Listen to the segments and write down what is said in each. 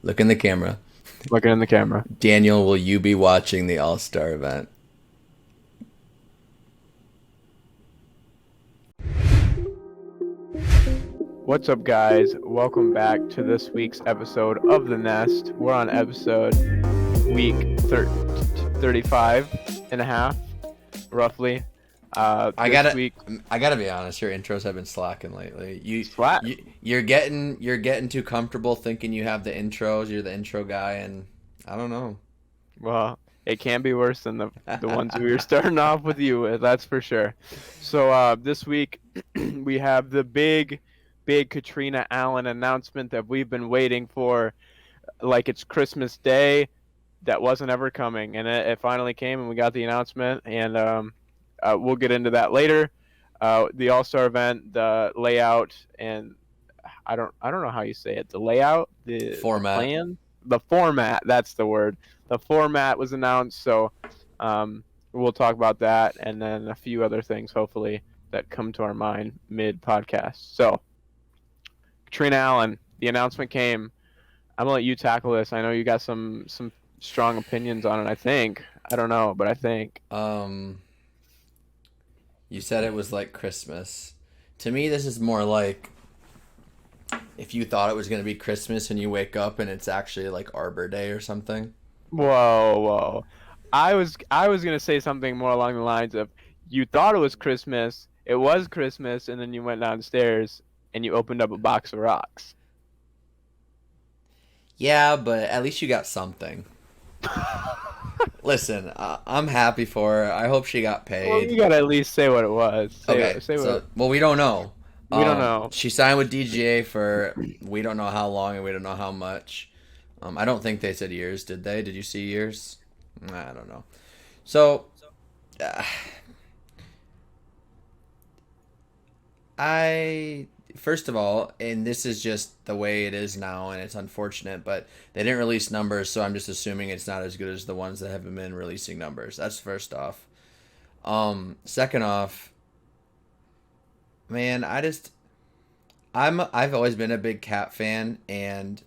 Look in the camera. Looking in the camera. Daniel, will you be watching the All-Star event? What's up, guys? Welcome back to this week's episode of The Nest. We're on episode week 35 and a half, roughly. I This gotta, week, I gotta be honest. Your intros have been slacking lately. flat. You're getting too comfortable thinking you have the intros. You're the intro guy, and I don't know. Well, it can be worse than the ones we were starting off with you with, that's for sure. So this week, we have the big Catrina Allen announcement that we've been waiting for, like it's Christmas Day. That wasn't ever coming, and it finally came, and we got the announcement, and we'll get into that later. The All Star event, the layout, and I don't know how you say it. The layout, the Format. plan, the format. That's the word. The format was announced, so we'll talk about that, and then a few other things, hopefully, that come to our mind mid podcast. So, Catrina Allen, the announcement came. I'm gonna let you tackle this. I know you got some strong opinions on it. I think. I don't know, but I think. Um, you said it was like Christmas. To me, this is more like if you thought it was gonna be Christmas and you wake up and it's actually like Arbor Day or something. Whoa, whoa. I was gonna say something more along the lines of you thought it was Christmas, and then you went downstairs and you opened up a box of rocks. Yeah, but at least you got something. Listen, I'm happy for her. I hope she got Well, you paid. gotta at least say what it was. Okay, Say what so well, we don't know. we don't know. She signed with DGA for we don't know how long and we don't know how much. I don't think they said years, did they? Did you see years? I don't know. So, uh, I first of all, and this is just the way it is now, and it's unfortunate, but they didn't release numbers, so I'm just assuming it's not as good as the ones that have been releasing numbers. That's first off. Second off, man, I've always been a big Cat fan, and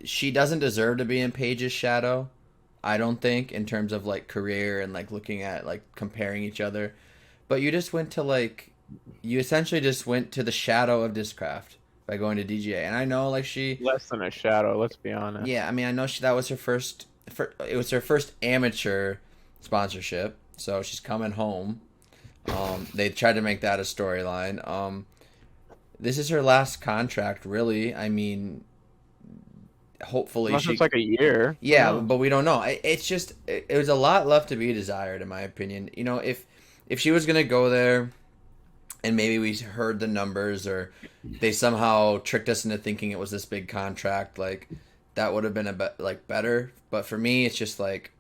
she doesn't deserve to be in Paige's shadow. I don't think in terms of like career and like looking at like comparing each other. But you essentially just went to the shadow of Discraft by going to DGA. And I know like Less than a shadow. Let's be honest. yeah, I mean I know that was her it was her first amateur sponsorship. So she's coming home. They tried to make that a storyline. This is her last contract, really. I mean, hopefully Unless she it's like a year. Who yeah, knows? but we don't know. It's just it was a lot left to be desired, in my opinion. You know, if she was gonna go there, and maybe we heard the numbers, or they somehow tricked us into thinking it was this big contract, like that would have been better. But for me, it's just like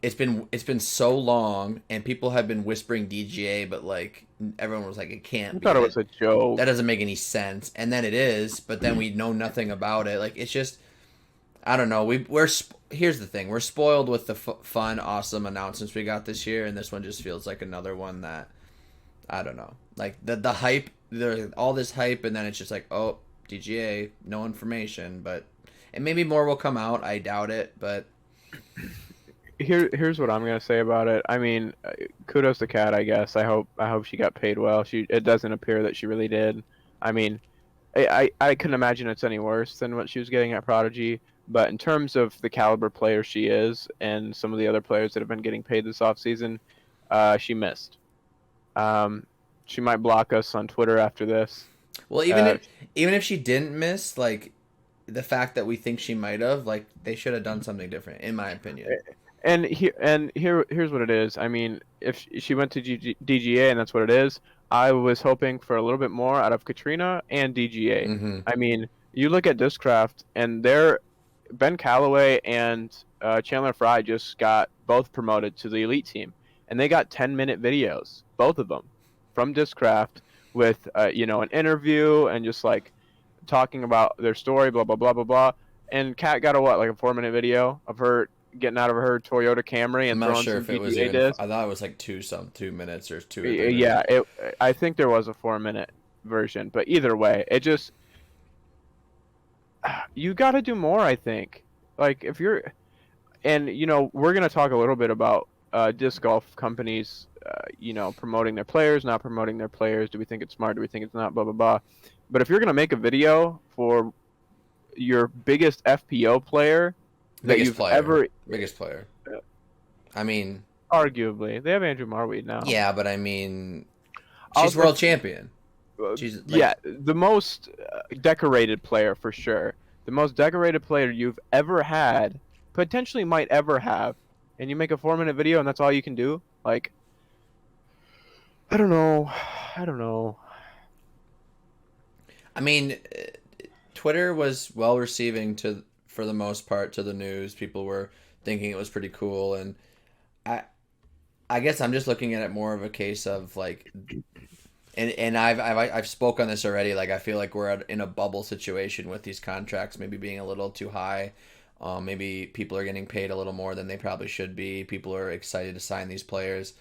it's been so long, and people have been whispering DGA, but like everyone was like, it I can't be thought it that. was a That joke. doesn't make any sense, and then it is, but then we know nothing about it. Like it's just I don't know. Here's the thing: we're spoiled with the fun, awesome announcements we got this year, and this one just feels like another one that I don't know. Like the hype, there's all this hype, and then it's just like, oh, DGA, no information, but and maybe more will come out. I doubt it, but Here's what I'm gonna say about it. I mean, kudos to Kat, I guess. I hope she got paid well. It doesn't appear that she really did. I mean, I couldn't imagine it's any worse than what she was getting at Prodigy. But in terms of the caliber player she is, and some of the other players that have been getting paid this offseason, she missed. Um, she might block us on Twitter after this. well, Uh, even if she didn't miss, like the fact that we think she might have, like they should have done something different, in my opinion. here's what it is. I mean, if she went to DGA and that's what it is, I was hoping for a little bit more out of Katrina and DGA. Mm-hmm. I mean, you look at Discraft, and they're Ben Calloway and Chandler Fry just got both promoted to the elite team, and they got 10-minute videos, both of them, from Discraft with an interview and just like talking about their story, blah blah blah blah blah. And Kat got a what, like a 4-minute video of her getting out of her Toyota Camry I'm and not throwing sure some if it was DGA even. discs. I thought it was like 2 minutes or 2 or 3 minutes. Yeah, I think there was a 4-minute version, but either way, it just you got to do more, I think. Like if you're, and we're gonna talk a little bit about disc golf companies, promoting their players, not promoting their players. Do we think it's smart? Do we think it's not? Blah blah blah. But if you're gonna make a video for your biggest FPO player that Biggest you've player. ever, Biggest player. I mean, arguably, they have Andrew Marweed now. yeah, but I mean, I'll, she's world champion. She's yeah, like, the most decorated player for sure. The most decorated player you've ever had, potentially might ever have, and you make a 4-minute video and that's all you can do. Like, I don't know. I don't know. I mean, Twitter was well receiving for the most part to the news. People were thinking it was pretty cool, and I I guess I'm just looking at it more of a case of like, and I've spoke on this already. Like I feel like we're in a bubble situation with these contracts maybe being a little too high. Maybe people are getting paid a little more than they probably should be. People are excited to sign these players,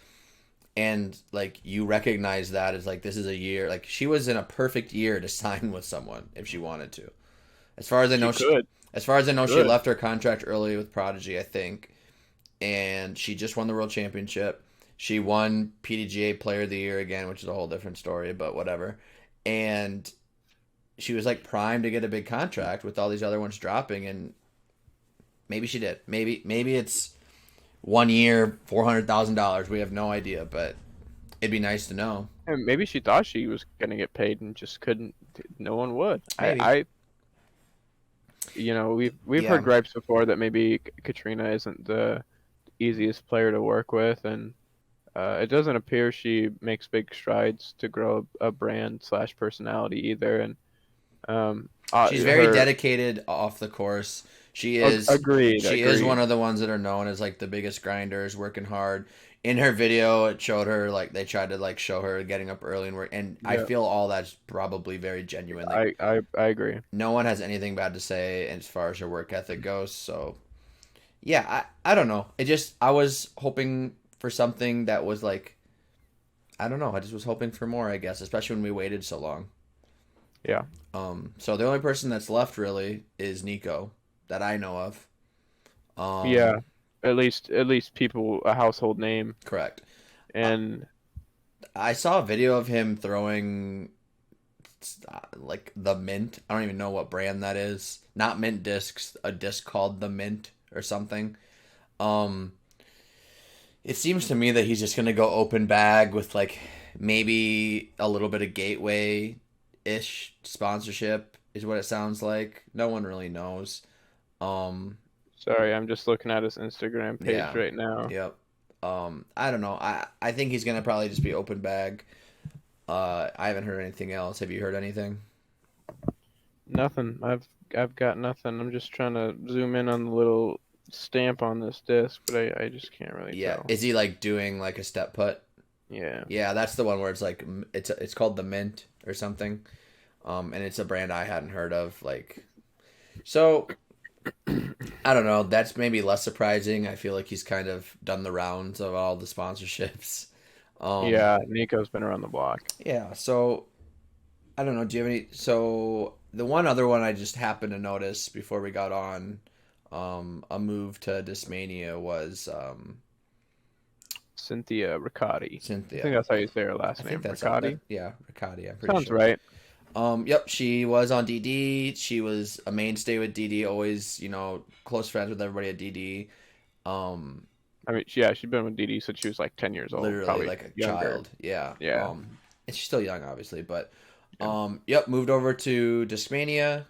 and like you recognize that as like this is a year. Like she was in a perfect year to sign with someone if she wanted to. As far as I know, as far as I know, she left her contract early with Prodigy, I think, and she just won the World Championship. She won PDGA Player of the Year again, which is a whole different story, but whatever. And she was like primed to get a big contract with all these other ones dropping, and maybe she did. Maybe it's 1 year, $400,000. We have no idea, but it'd be nice to know. And maybe she thought she was gonna get paid and just couldn't. No one would. Maybe. We've heard gripes before that maybe Katrina isn't the easiest player to work with, and it doesn't appear she makes big strides to grow a brand / personality either. And she's very dedicated off the course. She is agreed. She is one of the ones that are known as like the biggest grinders, working hard. In her video, it showed her like they tried to like show her getting up early and work, and I feel all that's probably very genuine. Like, I agree. No one has anything bad to say as far as her work ethic goes. So yeah, I don't know. I was hoping for something that was like, I don't know. I just was hoping for more, I guess, especially when we waited so long. Yeah. So the only person that's left really is Nico that I know of. Yeah. At least people, a household name. Correct. And I saw a video of him throwing like the Mint. I don't even know what brand that is. Not Mint discs, a disc called the Mint or something. It seems to me that he's just going to go open bag with like maybe a little bit of gateway-ish sponsorship is what it sounds like. No one really knows. Sorry, I'm just looking at his Instagram page right now. Yep. I don't know. I think he's going to probably just be open bag. I haven't heard anything else. Have you heard anything? Nothing. I've got nothing. I'm just trying to zoom in on the little stamp on this disc, but I just can't really tell. Is he like doing like a step putt? Yeah, that's the one where it's like it's called the Mint or something, and it's a brand I hadn't heard of. Like, so I don't know. That's maybe less surprising. I feel like he's kind of done the rounds of all the sponsorships. Yeah, Nico's been around the block. Yeah, so I don't know. Do you have any? So the one other one I just happened to notice before we got on. A move to Discmania was Cynthia Riccotti. Cynthia. I think that's how you say her last name. Riccotti? Yeah, Riccotti. I'm pretty Sounds sure. right. Yep, she was on DD. She was a mainstay with DD, always, close friends with everybody at DD. I mean, she's been with DD since she was like 10 years old. Literally probably like a younger. child. Yeah. Yeah. And she's still young, obviously, but yep, moved over to Discmania.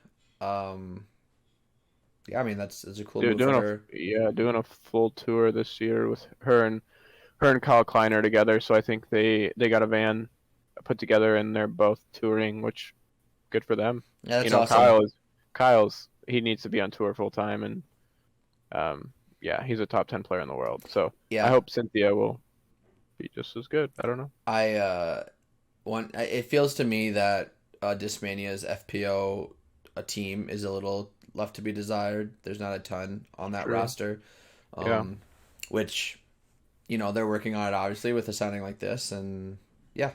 Yeah, I mean that's a cool move for her. Doing a full tour this year with her and Kyle Kleiner together. So I think they got a van put together and they're both touring, which good for them. Yeah, that's awesome. Kyle's he needs to be on tour full time, and he's a top 10 player in the world. So yeah, I hope Cynthia will be just as good. I don't know. It feels to me that Discmania's FPO team is a little left to be desired. There's not a ton on that roster, which they're working on it obviously with a signing like this, and yeah.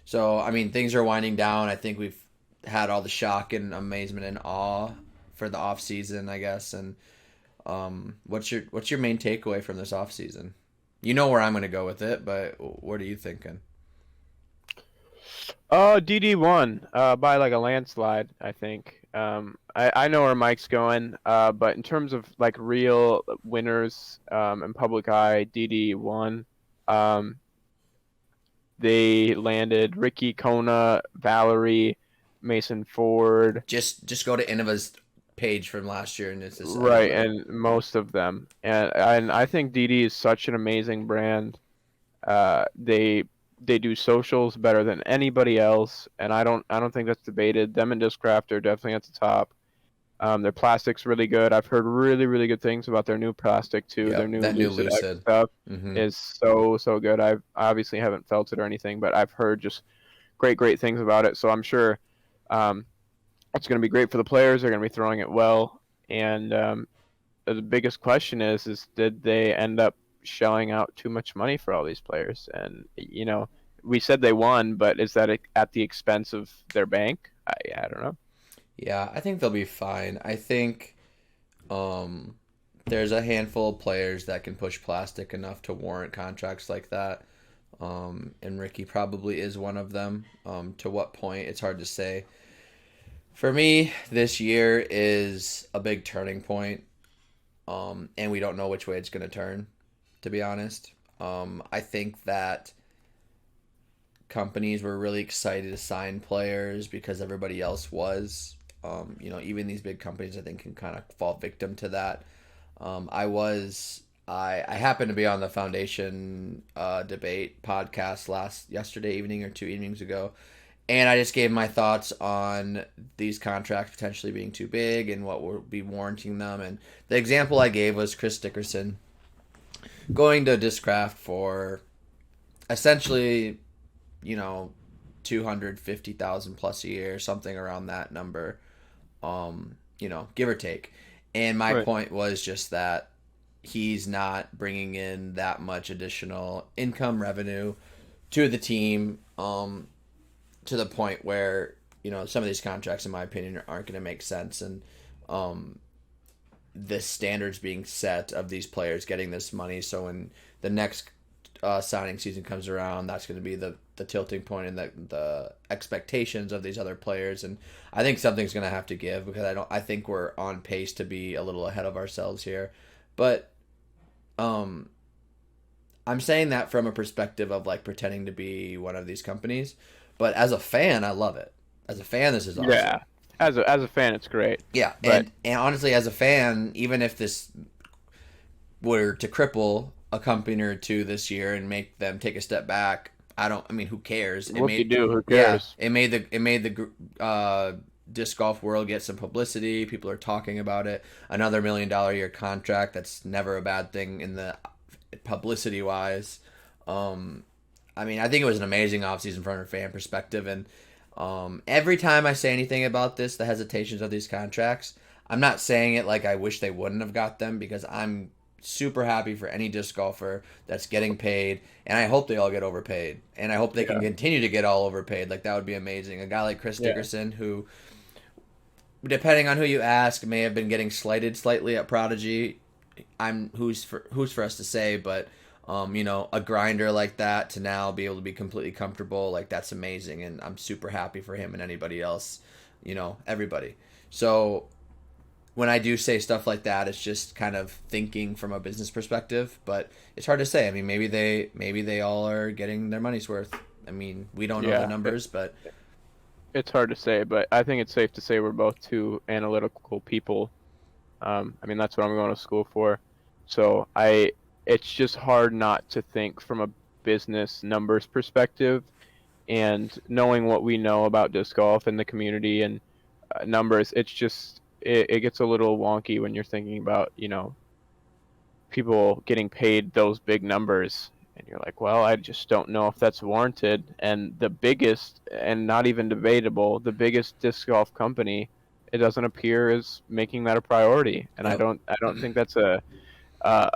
So I mean things are winding down. I think we've had all the shock and amazement and awe for the off season, I guess. And what's your main takeaway from this off season? You know where I'm going to go with it, but what are you thinking? DD won by like a landslide, I think. I know where Mike's going, but in terms of like real winners in public eye, DD won. Um, they landed Ricky, Kona, Valerie, Mason Ford. Just go to Innova's page from last year, and it's just I love Right, it. and most of them. And I think DD is such an amazing brand. They do socials better than anybody else, and I don't think that's debated. Them and Discraft are definitely at the top. Their plastic's really good. I've heard really, really good things about their new plastic too. Their Yep, new that new Lucid X Lucid. stuff Mm-hmm. is so good. I obviously haven't felt it or anything, but I've heard just great things about it. So I'm sure um, it's going to be great for the players. They're going to be throwing it well. And the biggest question is did they end up shelling out too much money for all these players? And we said they won, but is that at the expense of their bank? I don't know. Yeah, I think they'll be fine. I think there's a handful of players that can push plastic enough to warrant contracts like that. And Ricky probably is one of them. To what point, it's hard to say. For me, this year is a big turning point, and we don't know which way it's going to turn, to be honest. I think that companies were really excited to sign players because everybody else was. Even these big companies, I think, can kind of fall victim to that. I happened to be on the Foundation debate podcast yesterday evening or 2 evenings ago, and I just gave my thoughts on these contracts potentially being too big and what will be warranting them. And the example I gave was Chris Dickerson going to Discraft for essentially, 250,000 plus a year, something around that number, give or take. And my Right. point was just that he's not bringing in that much additional income revenue to the team, to the point where some of these contracts, in my opinion, aren't going to make sense. And the standards being set of these players getting this money, so when the next signing season comes around, that's going to be the tilting point and the expectations of these other players. And I think something's going to have to give, because I think we're on pace to be a little ahead of ourselves here. But I'm saying that from a perspective of like pretending to be one of these companies, but as a fan, I love it. As a fan, this is Yeah. awesome. As a fan, it's great. Yeah, But and honestly, as a fan, even if this were to cripple a company or two this year and make them take a step back, I mean, who cares? It what you made, do, who yeah, cares? it made the disc golf world get some publicity. People are talking about it. Another $1 million a year contract. That's never a bad thing in the publicity wise. I mean, I think it was an amazing offseason from a fan perspective. And every time I say anything about this, the hesitations of these contracts, I'm not saying it like I wish they wouldn't have got them, because I'm super happy for any disc golfer that's getting paid, and I hope they all get overpaid, and I hope they can Yeah. continue to get all overpaid. Like, that would be amazing. A guy like Chris Yeah. Dickerson, who, depending on who you ask, may have been getting slighted slightly at Prodigy. Who's for us to say, but a grinder like that to now be able to be completely comfortable, like, that's amazing, and I'm super happy for him and anybody else, everybody. So when I do say stuff like that, it's just kind of thinking from a business perspective, but it's hard to say. I mean, maybe they all are getting their money's worth. I mean, we don't know the Yeah. numbers, but It's hard to say, but I think it's safe to say we're both two analytical people. I mean, that's what I'm going to school for. So it's just hard not to think from a business numbers perspective, and knowing what we know about disc golf and the community and numbers. It gets a little wonky when you're thinking about people getting paid those big numbers, and you're like, well, I just don't know if that's warranted. And the biggest, and not even debatable, the biggest disc golf company, it doesn't appear as making that a priority. And I yep. don't think that's a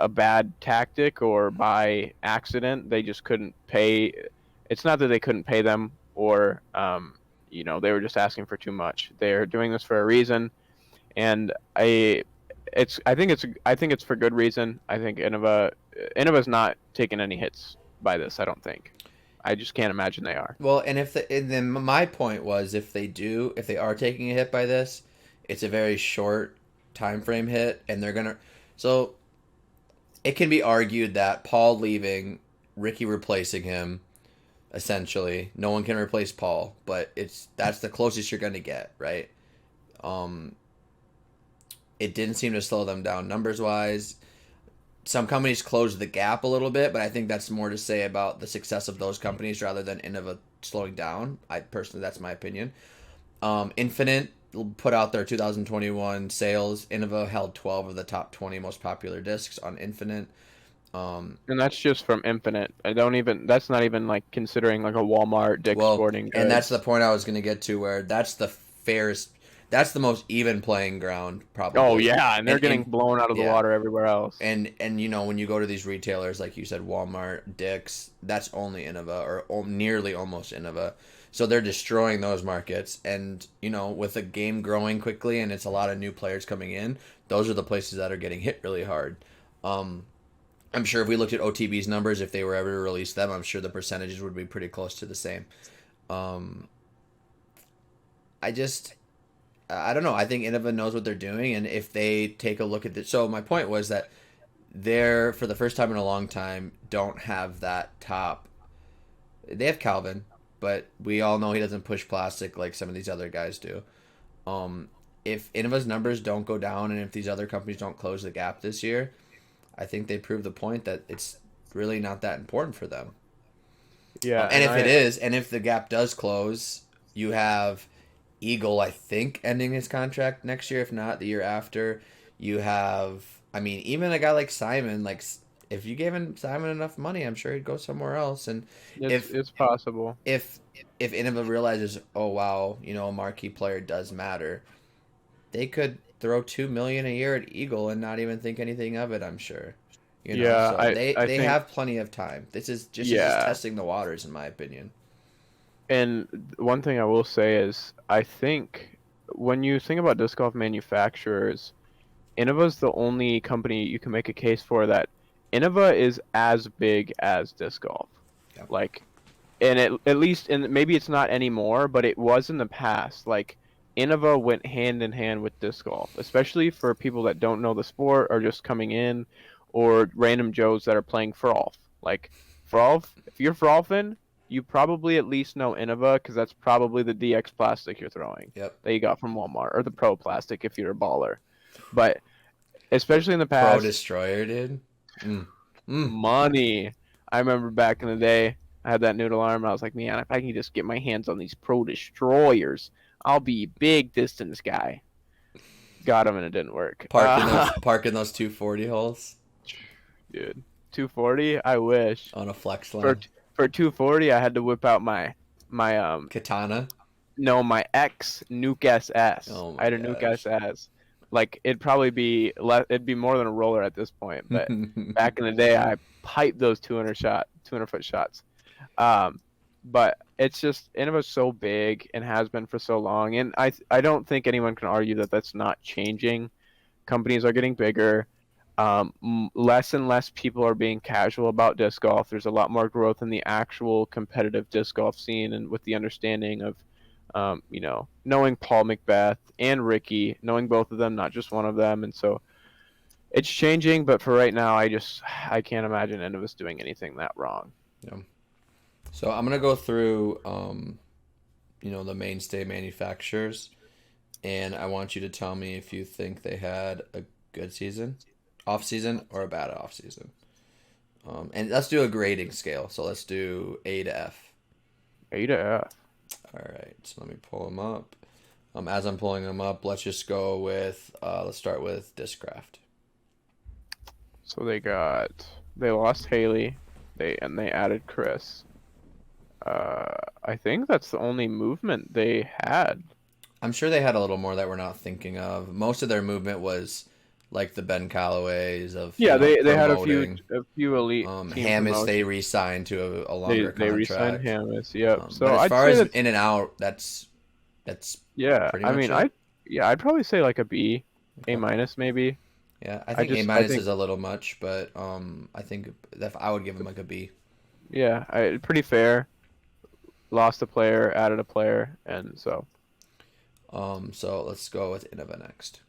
bad tactic or by accident. They just couldn't pay. It's not that they couldn't pay them, or they were just asking for too much. They're doing this for a reason, and I think it's for good reason. I think Innova's not taking any hits by this. I don't think. I just can't imagine they are. Well, and then my point was if they are taking a hit by this, it's a very short time frame hit, and they're gonna. So it can be argued that Paul leaving, Ricky replacing him, essentially, no one can replace Paul, but that's the closest you're gonna get, right? Um, it didn't seem to slow them down numbers wise. Some companies closed the gap a little bit, but I think that's more to say about the success of those companies rather than Innova slowing down. I personally, that's my opinion. Infinite put out their 2021 sales. Innova held 12 of the top 20 most popular discs on Infinite. And that's just from Infinite. I don't even. That's not even like considering like a Walmart, Dick's Well, Sporting Goods. and that's the point I was going to get to, where that's the fairest, that's the most even playing ground, probably. Oh yeah, and they're getting and blown out of the yeah. water everywhere else. And you know, when you go to these retailers, like you said, Walmart, Dick's, that's only Innova, or nearly almost Innova. So they're destroying those markets. And, you know, with the game growing quickly and it's a lot of new players coming in, those are the places that are getting hit really hard. I'm sure if we looked at OTB's numbers, if they were ever to release them, I'm sure the percentages would be pretty close to the same. Um, I just, I don't know. I think Innova knows what they're doing, and if they take a look at this, so my point was that they're, for the first time in a long time, don't have that top. They have Calvin, but we all know he doesn't push plastic like some of these other guys do. If Innova's numbers don't go down, and if these other companies don't close the gap this year, I think they prove the point that it's really not that important for them. Yeah, And if it is, and if the gap does close, you have Eagle, I think, ending his contract next year, if not the year after. You have, I mean, even a guy like Simon, like, if you gave Simon enough money, I'm sure he'd go somewhere else. And it's possible. If Innova realizes, oh wow, you know, a marquee player does matter, they could throw $2 million a year at Eagle and not even think anything of it. I'm sure. You know, Yeah, so I they think, have plenty of time. This is just testing the waters, in my opinion. and one thing I will say is I think when you think about disc golf manufacturers, Innova's the only company you can make a case for that Innova is as big as disc golf. Yeah. Like, and at least, and maybe it's not anymore, but it was in the past. Like, Innova went hand in hand with disc golf, especially for people that don't know the sport or just coming in, or random Joes that are playing Frolf. Like, Frolf, if you're Frolfing, you probably at least know Innova because that's probably the DX plastic you're throwing. Yep. That you got from Walmart, or the Pro plastic if you're a baller. But especially in the Pro past, Destroyer, dude. money. I remember back in the day, I had that noodle arm. I was like, man, if I can just get my hands on these Pro Destroyers, I'll be a big distance guy. Got him, and it didn't work. Parking those 240 holes, dude. 240. I wish on a flex line. For 240, I had to whip out my Katana. No, my X Nuke SS. Oh my I had a Nuke SS. Like, it'd probably be it'd be more than a roller at this point. But back in the day, I piped those 200-foot shots. But it's just Innova's so big and has been for so long, and I don't think anyone can argue that that's not changing. Companies are getting bigger. Less and less people are being casual about disc golf. There's a lot more growth in the actual competitive disc golf scene, and with the understanding of knowing Paul Macbeth and Ricky, knowing both of them, not just one of them. And so it's changing, but for right now, I can't imagine any of us doing anything that wrong. Yeah. So I'm going to go through, the mainstay manufacturers, and I want you to tell me if you think they had a good season, off season, or a bad off season. And let's do a grading scale. So let's do A to F. A to F. All right, so let me pull them up. As I'm pulling them up, let's just go with, let's start with Discraft. So they lost Haley, they added Chris. I think that's the only movement they had. I'm sure they had a little more that we're not thinking of. Most of their movement was like the Ben Callaways of they had a few elite. Hamas they re-signed to a longer contract. They re-signed Hamas. Yep. So but as I'd far say as in and out, that's yeah. pretty I much mean, it. Yeah, I'd probably say like a B, A Okay. minus maybe. Yeah, I I think A just I minus think is a little much, but I think that I would give him like a B. yeah, pretty fair. Lost a player, added a player, and so So let's go with Innova next.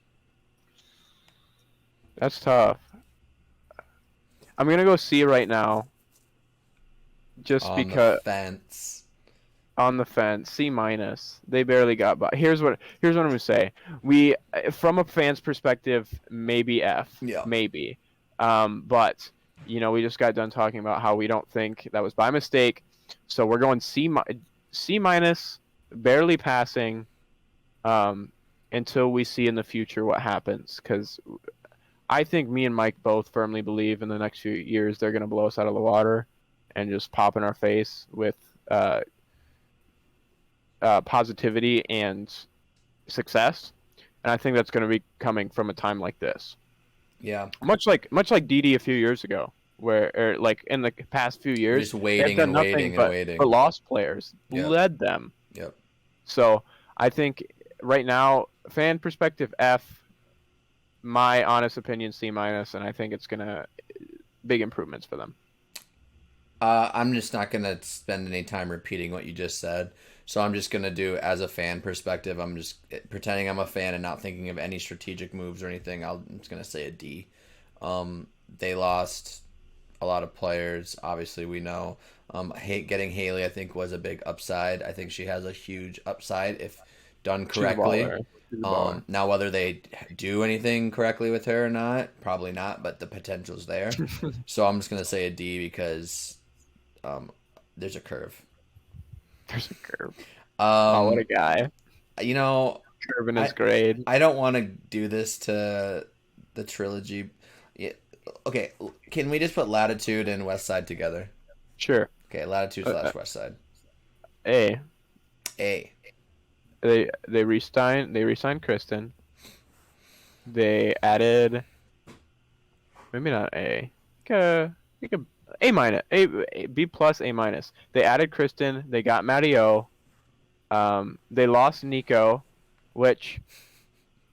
that's tough. I'm gonna go C right now, just On the because fence. on the fence. C minus. They barely got by. Here's what I'm gonna say. We from a fan's perspective, maybe F, Yeah. maybe. But we just got done talking about how we don't think that was by mistake, so we're going C minus, barely passing, um, until we see in the future what happens. Because I think me and Mike both firmly believe in the next few years they're gonna blow us out of the water, and just pop in our face with uh, positivity and success, and I think that's going to be coming from a time like this. Yeah. Much like DD a few years ago, where or like in the past few We're years, just they've waiting done and nothing waiting and but waiting. lost players, Yep. bled them. Yep. So I think right now, fan perspective F, my honest opinion C minus, and I think it's gonna big improvements for them. I'm just not gonna spend any time repeating what you just said. So I'm just gonna do as a fan perspective. I'm just pretending I'm a fan and not thinking of any strategic moves or anything. I'm just gonna say a D. They lost a lot of players. Obviously, we know. Getting Haley, I think, was a big upside. I think she has a huge upside if done She's a correctly. baller. She's a baller. Now, whether they do anything correctly with her or not, probably not, but the potential's there. So I'm just gonna say a D because um, there's a curve. There's a curve. Oh, what a Um, guy! you know, Curve in his I grade. I don't want to do this to the trilogy. Yeah, okay, can we just put Latitude and West Side together? Sure. Okay, Latitude Uh, slash West Side. A. A. They re-signed Kristen. They added maybe not A. Like A minus, B plus, A minus. They added Kristen. They got Matty O. They lost Nico, which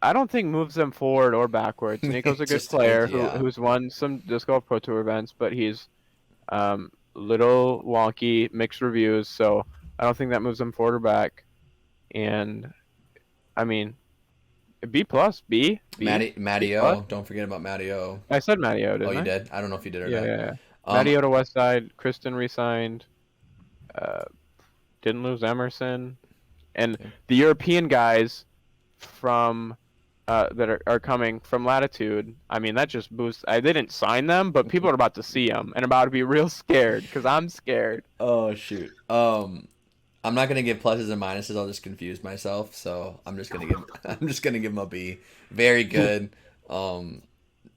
I don't think moves them forward or backwards. Nico's a good player Yeah. who's won some disc golf pro tour events, but he's little wonky, mixed reviews. So I don't think that moves them forward or back. And I mean, B plus, B Matty plus. O. Don't forget about Matty O. I said Matteo, Oh, didn't you I? did? I don't know if you did or Yeah, not. yeah, yeah. Um, Matteo to West Side. Kristen resigned. Uh, didn't lose Emerson. And okay. the European guys from that are coming from Latitude. I mean, that just boosts. They didn't sign them, but people are about to see them and about to be real scared because I'm scared. Oh shoot. I'm not gonna give pluses and minuses. I'll just confuse myself. So I'm just gonna give I'm just gonna give him a B. Very good. Um,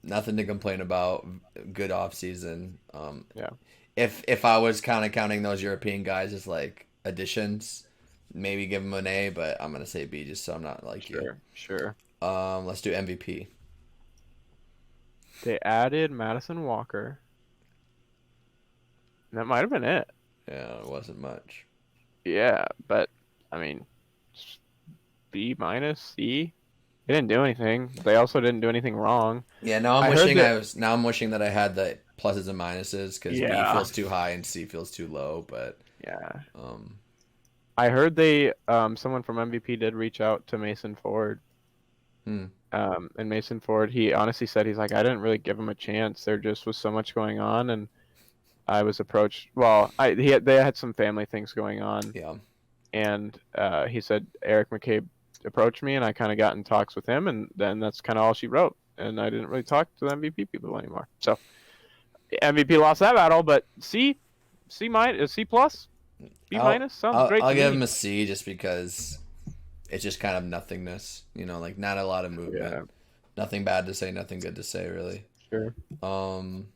Nothing to complain about. Good off season. Yeah, If I was kind of counting those European guys as like additions, maybe give them an A. But I'm gonna say B just so I'm not like you. sure. Let's do MVP. They added Madison Walker. And that might have been it. Yeah, it wasn't much. Yeah, but I mean, B minus C. They didn't do anything. They also didn't do anything wrong. Yeah, now I'm I heard wishing that. I was. Now I'm wishing that I had the pluses and minuses because B Yeah, feels too high and C feels too low. But yeah. um, I heard someone from MVP did reach out to Mason Ford. hmm. And Mason Ford, he honestly said he's like, I didn't really give him a chance. There just was so much going on, and I was approached. Well, they had some family things going on, Yeah. and he said Eric McCabe approached me, and I kind of got in talks with him, and then that's kind of all she wrote. And I didn't really talk to the MVP people anymore. So MVP lost that battle, but C minus, C plus, B I'll minus sounds I'll, great I'll to give me. him a C just because it's just kind of nothingness. Like not a lot of movement. Yeah, Nothing bad to say, nothing good to say, really. sure. Um,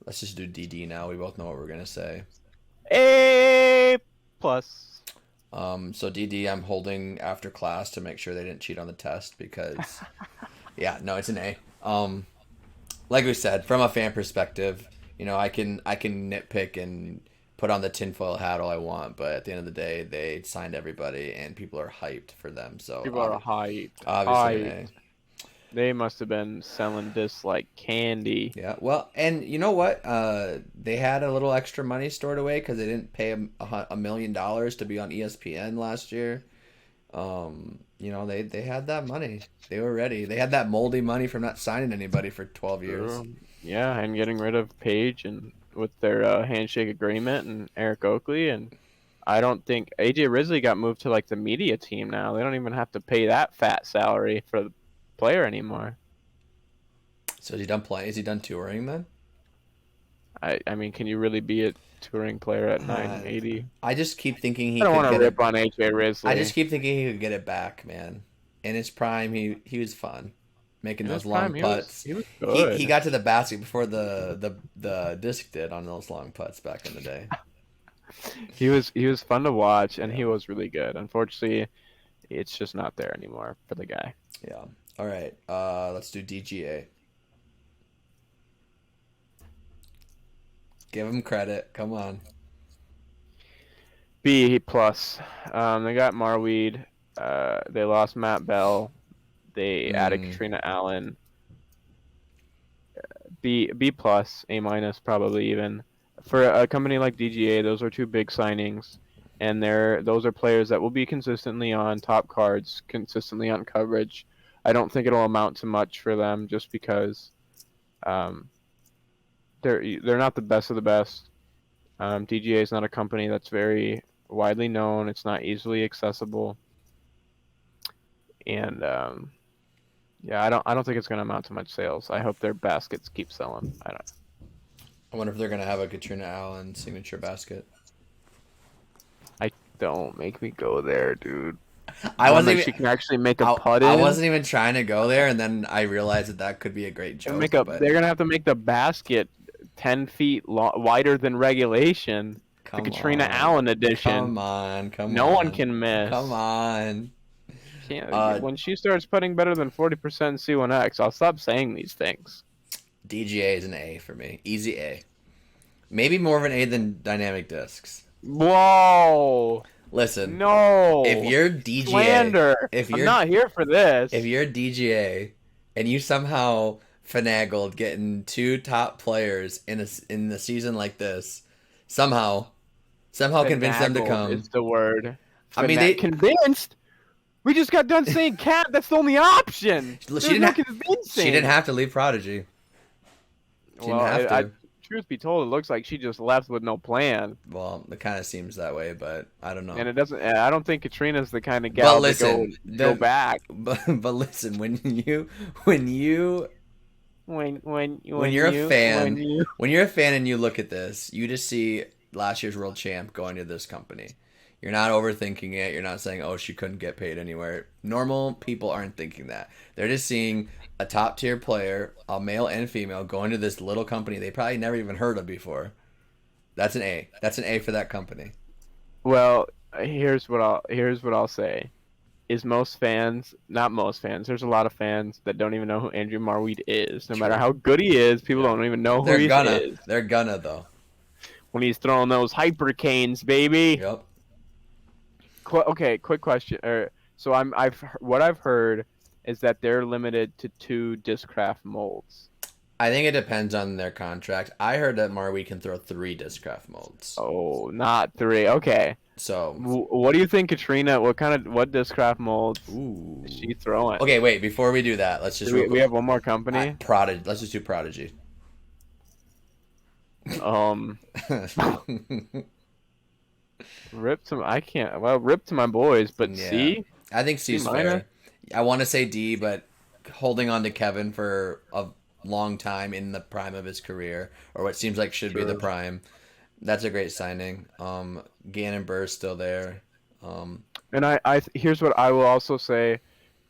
let's just do DD now. We both know what we're gonna say. A plus. So DD, I'm holding after class to make sure they didn't cheat on the test because, yeah, no, it's an A. Like we said, from a fan perspective, I can nitpick and put on the tinfoil hat all I want, but at the end of the day, they signed everybody, and people are hyped for them. So People are hyped. obviously an Hyped. A. They must have been selling this like candy. Yeah, well, and you know what? They had a little extra money stored away because they didn't pay $1 million to be on ESPN last year. They had that money. They were ready. They had that moldy money from not signing anybody for 12 years. Yeah, and getting rid of Paige and with their handshake agreement and Eric Oakley, and I don't think AJ Risley got moved to like the media team now. They don't even have to pay that fat salary for the player anymore. So is he done playing? Is he done touring then? I mean, can you really be a touring player at 980? I just keep thinking I don't want to rip on AJ Risley. I just keep thinking he could get it back, man. In his prime, he was fun, making those long putts. He was good. He got to the basket before the disc did on those long putts back in the day. He was fun to watch, and he was really good. Unfortunately, it's just not there anymore for the guy. Yeah. All right. Let's do DGA. Give him credit. Come on. B plus. They got Marweed. They lost Matt Bell. They added Catrina Allen. B plus, A minus probably even. For a company like DGA, those are two big signings, and those are players that will be consistently on top cards, consistently on coverage. I don't think it'll amount to much for them just because they're not the best of the best. DGA is not a company that's very widely known. It's not easily accessible, and yeah, I don't think it's going to amount to much sales. I hope their baskets keep selling. I wonder if they're gonna have a Catrina Allen signature basket. Don't make me go there, dude. I wasn't even, she can actually make a putt in. I wasn't even trying to go there, and then I realized that could be a great joke. They're gonna have to make the basket 10 feet wider than regulation. The Catrina Allen edition. Come on. No one can miss. Come on. When she starts putting better than 40% C1X, I'll stop saying these things. DGA is an A for me. Easy A. Maybe more of an A than dynamic discs. Whoa. Listen. No. If you're DGA. Slander. I'm not here for this. If you're DGA and you somehow finagled getting two top players in the season like this, somehow convince them to come. Is the word. I mean, they convinced. We just got done saying Cat. That's the only option. She didn't have to leave Prodigy. She didn't have to. Truth be told, it looks like she just left with no plan. Well, it kind of seems that way, but I don't know. And it doesn't. I don't think Katrina's the kind of gal to go back. But listen, when you're a fan and you look at this, you just see last year's world champ going to this company. You're not overthinking it. You're not saying, oh, she couldn't get paid anywhere. Normal people aren't thinking that. They're just seeing a top-tier player, a male and female, going to this little company they probably never even heard of before. That's an A. That's an A for that company. Well, here's what I'll say. Is most fans, not most fans, there's a lot of fans that don't even know who Andrew Marweed is. No matter how good he is, people don't even know who he is. They're gonna, though. When he's throwing those hypercanes, baby. Yep. Okay, quick question. So what I've heard is that they're limited to 2 Discraft molds. I think it depends on their contract. I heard that Marweed can throw 3 Discraft molds. Oh, not 3. Okay. So, what do you think, Katrina? What Discraft molds is she throwing? Okay, wait. Before we do that, let's just we have one more company. Prodigy. Let's just do Prodigy. Rip to my boys, but yeah. C? I think C's fair. I want to say D, but holding on to Kevin for a long time in the prime of his career, or what seems like should be the prime, that's a great signing. Gannon Burr's still there. And here's what I will also say,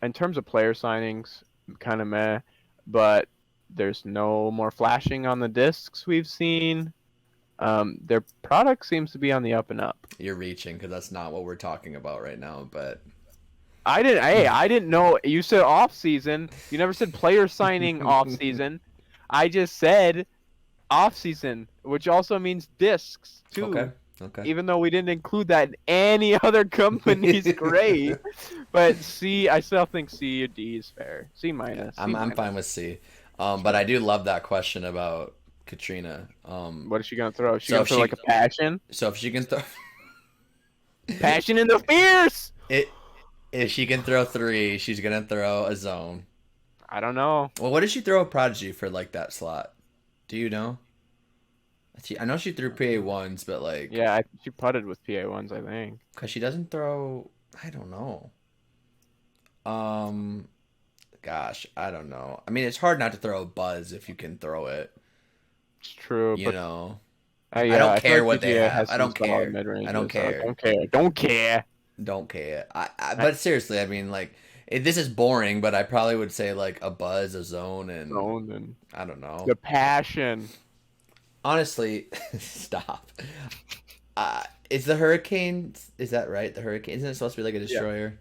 in terms of player signings, kind of meh, but there's no more flashing on the discs we've seen. Their product seems to be on the up and up. You're reaching because that's not what we're talking about right now, but I didn't know. You said off season. You never said player signing off season. I just said Offseason, which also means discs Okay. too. Okay. Even though we didn't include that in any other company's grade, but C, I still think C or D is fair. C Yeah, minus, C I'm fine minus. with C. But I Sure. do love that question about Katrina. What is she gonna throw? Is she So gonna if throw like she a passion? so if she can throw Passion in the fierce. it if she can throw three, she's gonna throw a zone. I don't know. Well, what did she throw a prodigy for like that slot? Do you know? I know she threw PA ones, but like, Yeah, she putted with PA ones, I think. cause she doesn't throw. I don't know. Um, Gosh, I don't know. I mean, it's hard not to throw a buzz if you can throw it. It's true, You but know, I yeah, don't I feel care like what they DGA have. has I some don't solid care. mid I don't ranges. So care. don't care. Don't care. Don't care. I, But seriously, I mean, like, this is boring, but I probably would say like a buzz, a zone, and owned and I don't know. the passion. Honestly, stop. Is the hurricane? Is that right? The hurricane isn't it supposed to be like a Yeah. destroyer?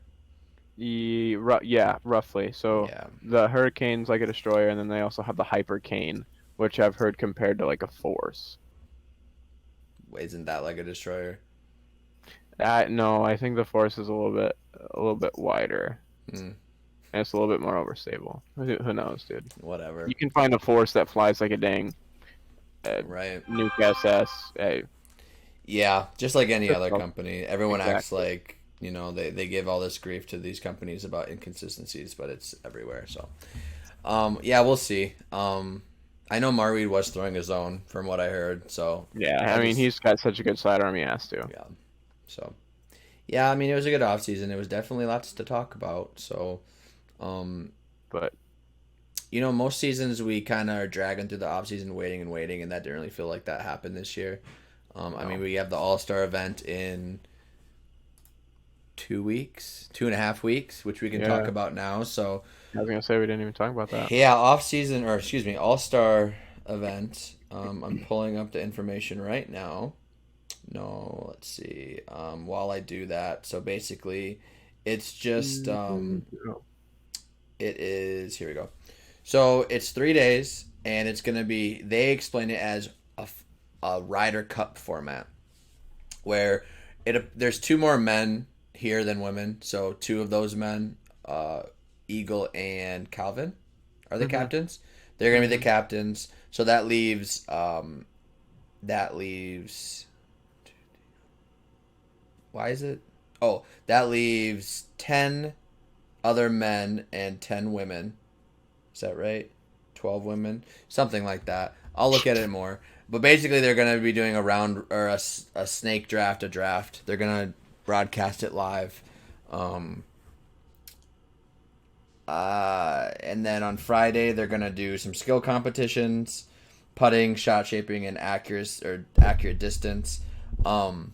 Yeah, roughly. So Yeah. the hurricane's like a destroyer, and then they also have the hypercane, which I've heard compared to like a force. Isn't that like a destroyer? No, I think the force is a little bit wider, Hmm. and it's a little bit more overstable. Who knows, dude? Whatever. You can find a force that flies like a dang Right. nuke SS. Hey, Yeah, just like any that's other all. company, everyone acts Exactly. like they give all this grief to these companies about inconsistencies, but it's everywhere. So, yeah, we'll see. I know Marweed was throwing his own from what I heard. So Yeah, I I mean just he's got such a good sidearm, he has to. yeah. So yeah, I mean it was a good off season. It was definitely lots to talk about. So, um, But most seasons we kind of are dragging through the off season, waiting and waiting, and that didn't really feel like that happened this year. I mean, no, we have the All Star event in 2 weeks, 2.5 weeks, which we can talk yeah, about now. So, I was gonna say we didn't even talk about that. yeah, off season, or excuse me, All Star event. I'm pulling up the information right now. No, let's see. While I do that, so basically, it's just it is here we go. So it's 3 days, and it's gonna be. They explain it as a Ryder Cup format, where there's two more men here than women. So two of those men, Eagle and Calvin, are the Mm-hmm. captains. They're gonna be the Mm-hmm. captains. So that leaves. Why is it? Oh, that leaves 10 other men and 10 women. Is that right? 12 women, something like that. I'll look at it more. But basically, they're going to be doing a round or a snake draft, a draft. They're going to broadcast it live. Um, and then on Friday, they're going to do some skill competitions, putting, shot shaping, and accurate distance. Um,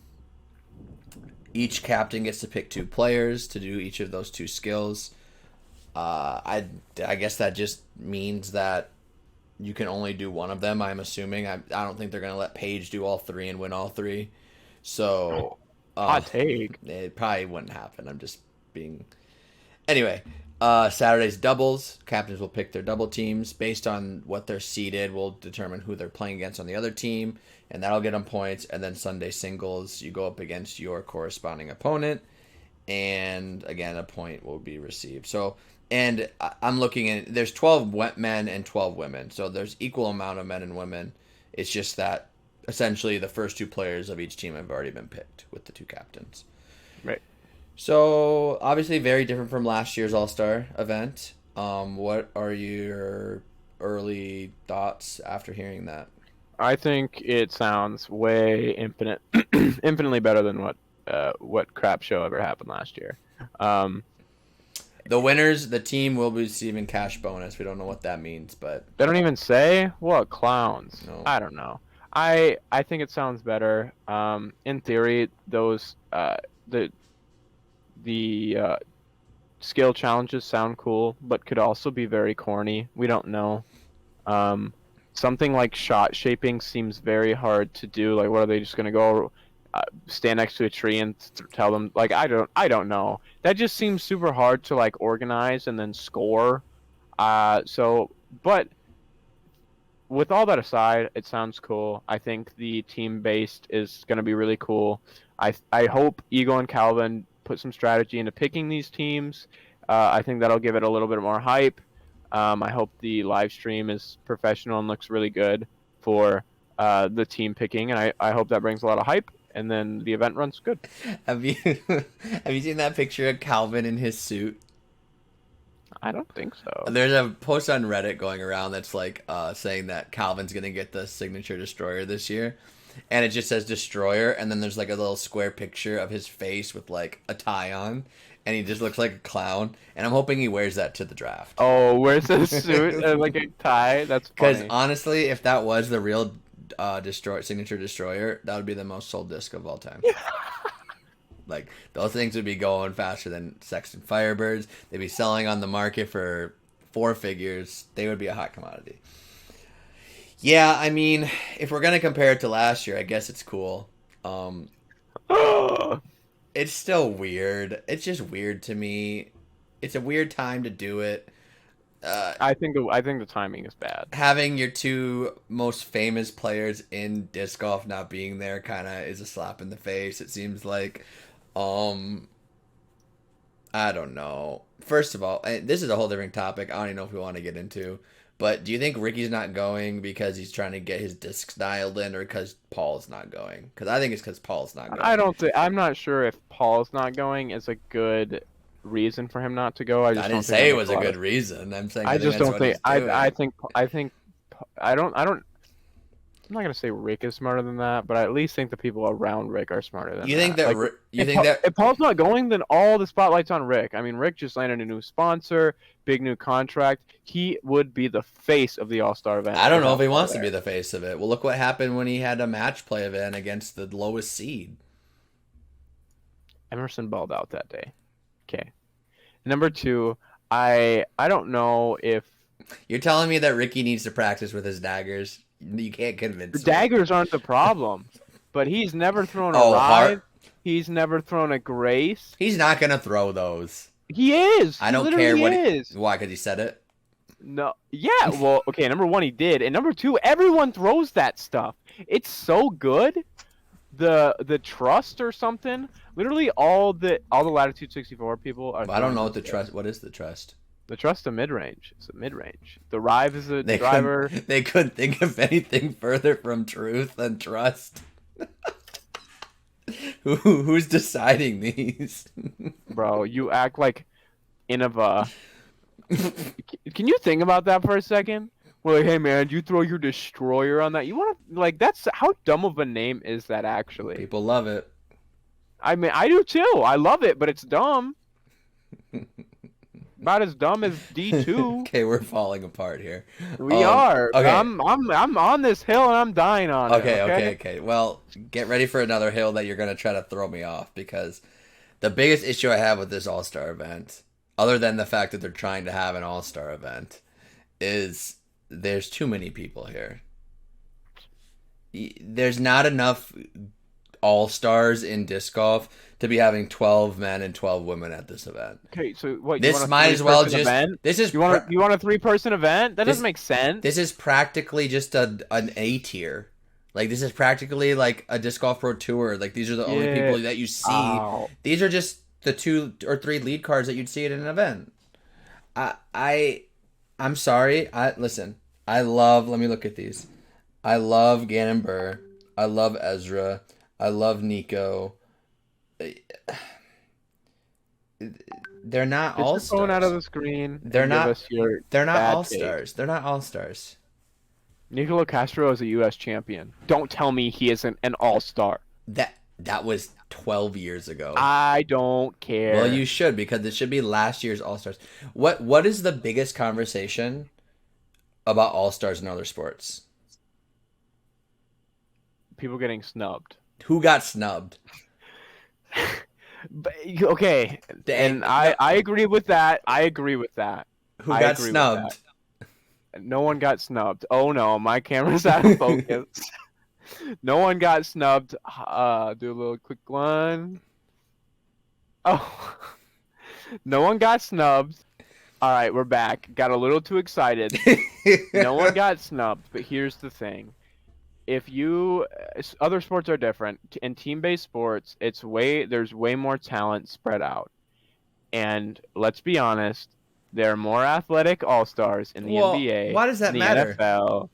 each captain gets to pick two players to do each of those two skills. I guess that just means that you can only do one of them. I'm assuming. I don't think they're gonna let Paige do all three and win all three. So, uh, Hot take. it probably wouldn't happen. I'm just being. Anyway, Saturday's doubles. Captains will pick their double teams based on what they're seeded. Will determine who they're playing against on the other team, and that'll get them points. And then Sunday singles, you go up against your corresponding opponent, and again, a point will be received. So, and I'm looking at there's 12 men and 12 women, so there's equal amount of men and women. It's just that essentially the first two players of each team have already been picked with the two captains. Right. So obviously very different from last year's All Star event. What are your early thoughts after hearing that? I think it sounds way infinitely better than what crap show ever happened last year. Um, The winners, the team will be receiving cash bonus. We don't know what that means, but they don't even say what clowns. no. I don't know. I think it sounds better. In theory, those the skill challenges sound cool, but could also be very corny. We don't know. Um, Something like shot shaping seems very hard to do. Like, what are they just gonna go stand next to a tree and tell them? Like, I don't know. That just seems super hard to like organize and then score. So, but with all that aside, it sounds cool. I think the team based is going to be really cool. I hope Ego and Calvin put some strategy into picking these teams. I think that'll give it a little bit more hype. I hope the live stream is professional and looks really good for the team picking, and I hope that brings a lot of hype. And then the event runs good. Have you have you seen that picture of Calvin in his suit? I don't think so. There's a post on Reddit going around that's like saying that Calvin's gonna get the signature destroyer this year, and it just says destroyer, and then there's like a little square picture of his face with like a tie on, and he just looks like a clown. And I'm hoping he wears that to the draft. Oh, where's the suit and like a tie? That's Because funny. honestly, if that was the real signature destroyer, that would be the most sold disc of all time. Like, those things would be going faster than Sexton Firebirds. They'd be selling on the market for 4 figures. They would be a hot commodity. Yeah, I mean, if we're gonna compare it to last year, I guess it's cool. It's still weird. It's just weird to me. It's a weird time to do it. I think the timing is bad. Having your two most famous players in disc golf not being there kind of is a slap in the face. It seems like, I don't know. First of all, and this is a whole different topic. I don't even know if we want to get into. But do you think Ricky's not going because he's trying to get his discs dialed in, or because Paul's not going? Because I think it's because Paul's not going. I'm not sure if Paul's not going is a good reason for him not to go. I didn't don't say it was a good reason. I'm saying I just that's don't what think. he's doing. I think. I'm not gonna say Rick is smarter than that, but I at least think the people around Rick are smarter than You that. think that? Like, That if Paul's not going, then all the spotlight's on Rick. I mean, Rick just landed a new sponsor, big new contract. He would be the face of the All-Star event. I don't know if he wants to be the face of it. Well, look what happened when he had a match play event against the lowest seed. Emerson balled out that day. Okay. Number 2, I don't know if You're telling me that Ricky needs to practice with his daggers. You can't convince the me. daggers aren't the problem, but he's never thrown a Hart. He's never thrown a grace. He's not gonna throw those. He is. I don't care what. Why? Because he said it. No. Yeah. Well, okay. Number 1, he did, and number 2, everyone throws that stuff. It's so good. The trust or something. Literally all the Latitude 64 people are. I don't know what the trust. What is the trust? The trust a mid-range. It's a mid-range. The Rive is a driver. They couldn't think of anything further from truth than trust. Who's deciding these? Bro, you act like Innova. Can you think about that for a second? We're like, hey man, you throw your destroyer on that. You want to like that's how dumb of a name is that actually? People love it. I mean, I do too. I love it, but it's dumb. About as dumb as D2. Okay, we're falling apart here. We are. Okay. I'm on this hill and I'm dying on it. Okay. Well, get ready for another hill that you're gonna try to throw me off, because the biggest issue I have with this All-Star event, other than the fact that they're trying to have an All-Star event, is there's too many people here. There's not enough All-Stars in disc golf to be having 12 men and 12 women at this event. Okay, so what? This might as well just. Event? This is you want a 3-person event? That doesn't make sense. This is practically just an A tier. Like, this is practically like a disc golf pro tour. Like, these are the only people that you see. Ow. These are just the 2 or 3 lead cards that you'd see at an event. I'm sorry. Listen. Let me look at these. I love Gannon Burr. I love Ezra. I love Nico. They're not all stars. Phone out of the screen. They're not. They're not all take. stars. They're not all stars. Nicola Castro is a U.S. champion. Don't tell me he isn't an all-star. That was 12 years ago. I don't care. Well, you should, because it should be last year's all-stars. What is the biggest conversation about all-stars in other sports? People getting snubbed. Who got snubbed? Okay, and I agree with that. Who got snubbed? No one got snubbed. Oh no, my camera's out of focus. No one got snubbed. Do a little quick one. Oh, no one got snubbed. All right, we're back. Got a little too excited. No one got snubbed, but here's the thing. If you other sports are different. In team-based sports, there's way more talent spread out. And let's be honest, there are more athletic all-stars in the Well, NBA, why does in that the matter? NFL,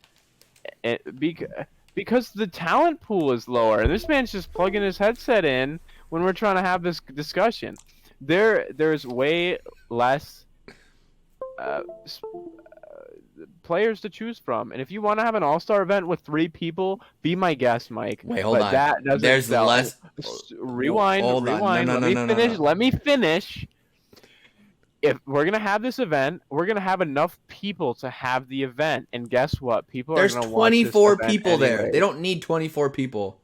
because the talent pool is lower. And this man's just plugging his headset in when we're trying to have this discussion. There's way less uh, players to choose from. And if you want to have an all-star event with 3 people, be my guest, Mike. Wait, hold But on. that doesn't There's sell. less. Rewind, Hold on. No, rewind. no, Let no, me no, no, finish. no. Let me finish. If we're gonna have this event, we're gonna have enough people to have the event. And guess what? People are There's gonna watch this 24 event people there. anyway. They don't need 24 people.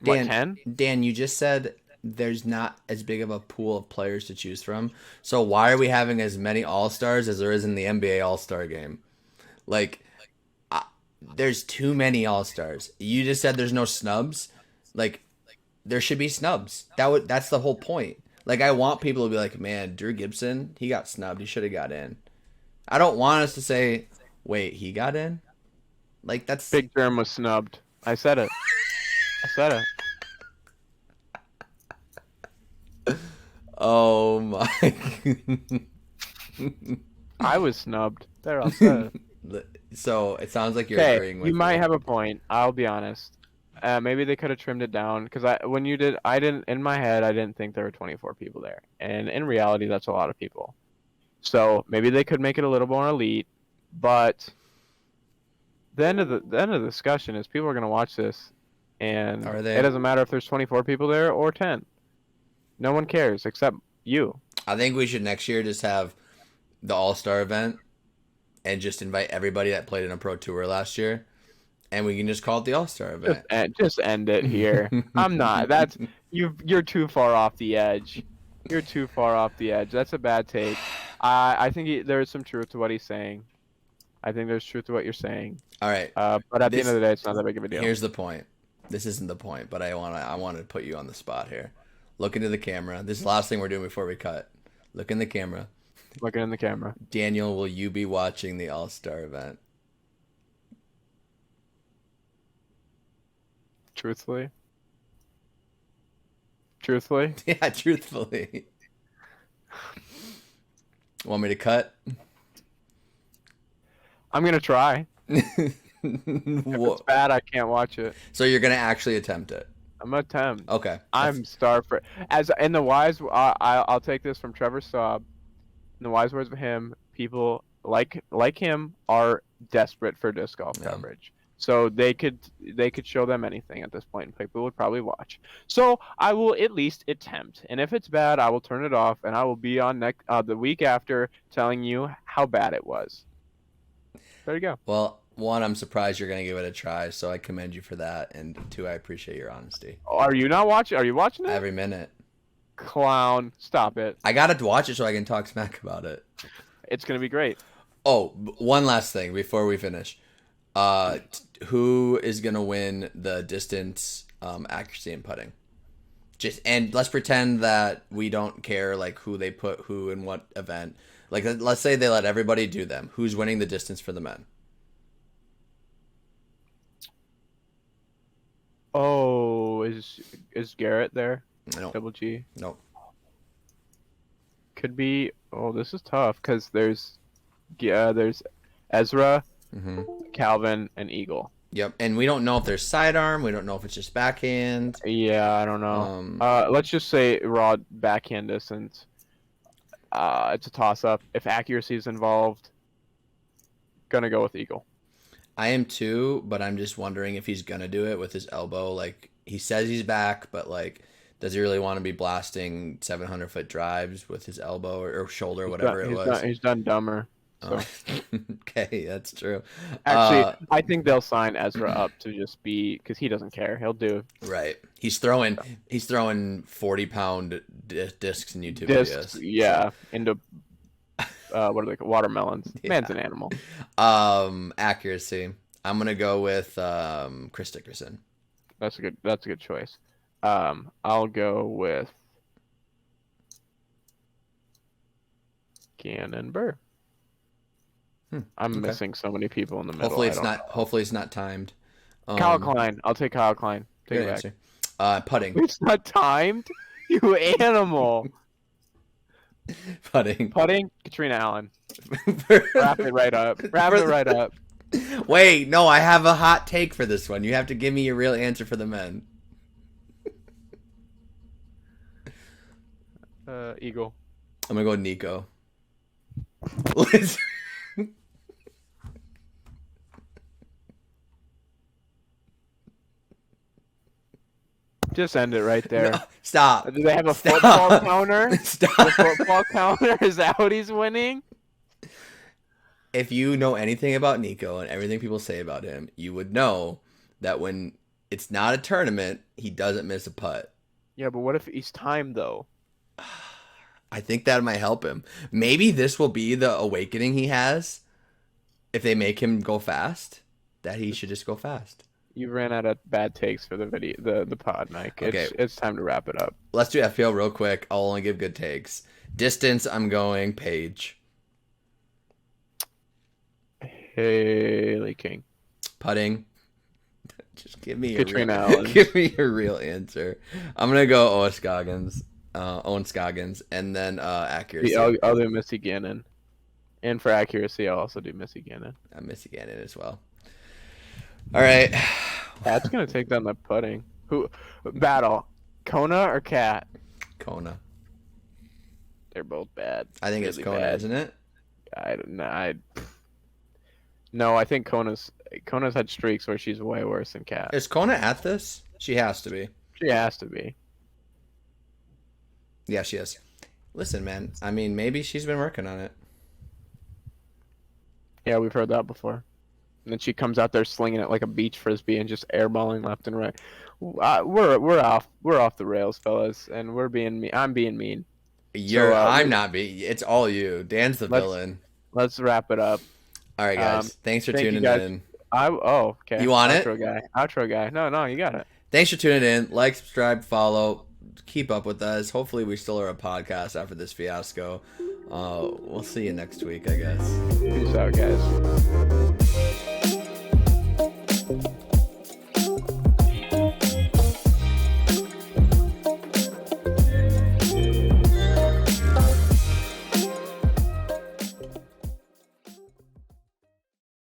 What, Dan, 10? Dan, you just said there's not as big of a pool of players to choose from. So why are we having as many All-Stars as there is in the NBA All-Star game? Like, there's too many All-Stars. You just said there's no snubs. Like, there should be snubs. That's the whole point. Like, I want people to be like, man, Drew Gibson, he got snubbed. He should have got in. I don't want us to say, wait, he got in? Like, that's... Big Germ was snubbed. I said it. I said it. Oh, my... I was snubbed. There, I said it. So, it sounds like you're Okay, agreeing with you me. might have a point. I'll be honest. Maybe they could have trimmed it down because I didn't in my head I didn't think there were 24 people there, and in reality that's a lot of people. So maybe they could make it a little more elite, but the end of the discussion is people are gonna watch this, and Are they? it doesn't matter if there's 24 people there or 10. No one cares except you. I think we should next year just have the All-Star event and just invite everybody that played in a pro tour last year. And we can just call it the All-Star event. Just end it here. I'm not. You're too far off the edge. You're too far off the edge. That's a bad take. I think there's some truth to what he's saying. I think there's truth to what you're saying. All right. But at the end of the day, it's not that big of a deal. Here's the point. This isn't the point, but I want to put you on the spot here. Look into the camera. This is the last thing we're doing before we cut. Look in the camera. Looking in the camera. Daniel, will you be watching the All-Star event? Truthfully. Yeah, truthfully. Want me to cut? I'm gonna try. If it's bad, I can't watch it. So you're gonna actually attempt it? I'm gonna attempt. Okay. I'm starved for as in the wise. I'll take this from Trevor Staub. In the wise words of him, people like him are desperate for disc golf coverage. So they could show them anything at this point, and people would probably watch. So I will at least attempt, and if it's bad, I will turn it off, and I will be on the week after telling you how bad it was. There you go. Well, one, I'm surprised you're gonna give it a try, so I commend you for that, and two, I appreciate your honesty. Are you not watching? Are you watching it? Every minute. Clown, stop it. I gotta watch it so I can talk smack about it. It's gonna be great. Oh, one last thing before we finish. Who is gonna win the distance accuracy and putting? And let's pretend that we don't care like who they put who in what event. Like let's say they let everybody do them. Who's winning the distance for the men? Oh, is Garrett there? No. Double G. No. Could be. Oh, this is tough because there's Ezra, Calvin, and Eagle. Yep, and we don't know if there's sidearm. We don't know if it's just backhand. Yeah, I don't know. Let's just say raw backhand distance. It's a toss-up. If accuracy is involved, gonna go with Eagle. I am too, but I'm just wondering if he's gonna do it with his elbow. Like he says he's back, but like, does he really want to be blasting 700-foot drives with his elbow or shoulder, whatever it was? He's done dumber. So. Okay, that's true. Actually, I think they'll sign Ezra up to just be because he doesn't care. He'll do right. He's throwing 40-pound discs in YouTube videos. Yeah, into what are they called? Watermelons. Yeah. Man's an animal. Accuracy. I'm gonna go with Chris Dickerson. That's a good choice. I'll go with Gannon Burr. I'm okay. missing so many people in the middle. Hopefully it's not timed. Kyle Klein. I'll take Kyle Klein. Take Good it back. answer. Putting. It's not timed. You animal. Putting. Catrina Allen. Wrap it right up. Wrap it right up. Wait, no, I have a hot take for this one. You have to give me a real answer for the men. Eagle. I'm gonna go Nico. Just end it right there. No, stop. Do they have a football counter? Stop. The football counter? Is that what he's winning? If you know anything about Nico and everything people say about him, you would know that when it's not a tournament, he doesn't miss a putt. Yeah, but what if he's timed, though? I think that might help him. Maybe this will be the awakening he has if they make him go fast, that he should just go fast. You ran out of bad takes for the video, the pod, Mike. Okay. It's time to wrap it up. Let's do FPL real quick. I'll only give good takes. Distance, I'm going Paige. Haley King. Putting. Just give me Catrina Allen. Give me your real answer. I'm gonna go Owen Scoggins, and then accuracy. I'll do Missy Gannon, and for accuracy, I'll also do Missy Gannon. I'm Missy Gannon as well. All right. Cat's gonna take down the putting. Who battle? Kona or Cat? Kona. They're both bad. I think it's Kona, isn't it? I don't know. No, I think Kona's had streaks where she's way worse than Cat. Is Kona at this? She has to be. She has to be. Yeah, she is. Listen, man. I mean, maybe she's been working on it. Yeah, we've heard that before. And then she comes out there slinging it like a beach frisbee and just airballing left and right. We're off the rails, fellas, and we're being mean. I'm being mean. I'm not being. It's all you. Dan's the villain. Let's wrap it up. All right, guys. Thanks for tuning in. Okay. You want Outro guy. No, you got it. Thanks for tuning in. Like, subscribe, follow, keep up with us. Hopefully, we still are a podcast after this fiasco. We'll see you next week, I guess. Peace out, guys.